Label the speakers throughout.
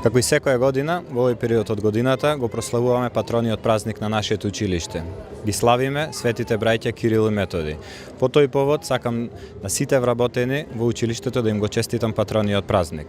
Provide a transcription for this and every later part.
Speaker 1: Како и секоја година, во овој период од годината го прославуваме патрониот празник на нашето училиште. Ги славиме светите браќа Кирил и Методи. По тој повод сакам на сите вработени во училиштето да им го честитам патрониот празник.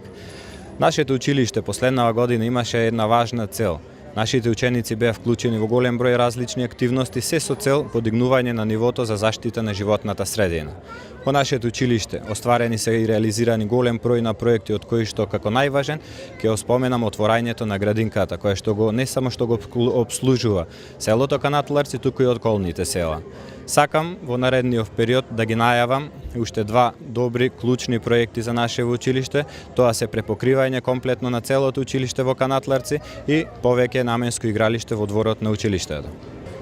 Speaker 1: Нашето училиште последнава година имаше една важна цел. Нашите ученици беа вклучени во голем број различни активности, се со цел подигнување на нивото за заштита на животната средина. Во нашето училиште остварени се и реализирани голем број на проекти, од кои што како најважен ќе го споменам отворањето на градинката, која што го не само што го обслужува селото Канатларци, туку и околните села. Сакам во наредниот период да ги најавам уште два добри клучни проекти за наше училиште. Тоа се препокривање комплетно на целото училиште во Канатларци и повеќе наменско игралиште во дворот на училиштето.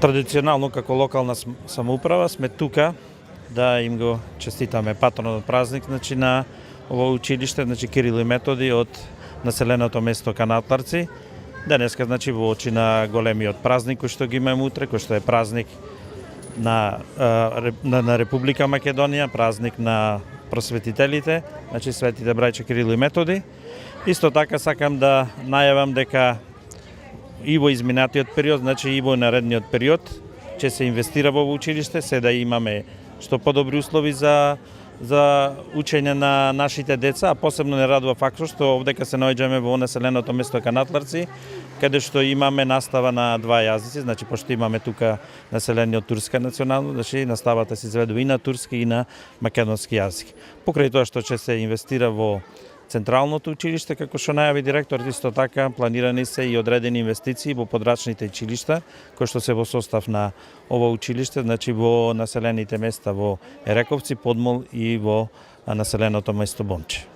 Speaker 2: Традиционално како локална самоуправа сме тука да им го честитаме патронот празник на ово училиште, Кирил и Методи од населеното место Канатларци. Денеска во очи на големиот празник кој што ги имаме утре, кој што е празник на Република Македонија, празник на просветителите, светите браќа Кирил и Методи. Исто така сакам да најавам дека и во изминатиот период, и во наредниот период ќе се инвестира во училиште, се да имаме што подобри услови за учење на нашите деца, а посебно не радува фактот што овдека се наоѓаме во населеното место Канатларци, каде што имаме настава на два јазици, пошто имаме тука население од турска национално, наставата се изведува и на турски и на македонски јазик. Покрај тоа што ќе се инвестира во Централното училиште, како што најави директорот, исто така планирани се и одредени инвестиции во подрачните училишта, кои што се во состав на ова училиште, во населените места во Ерековци, Подмол и во населеното место Бонче.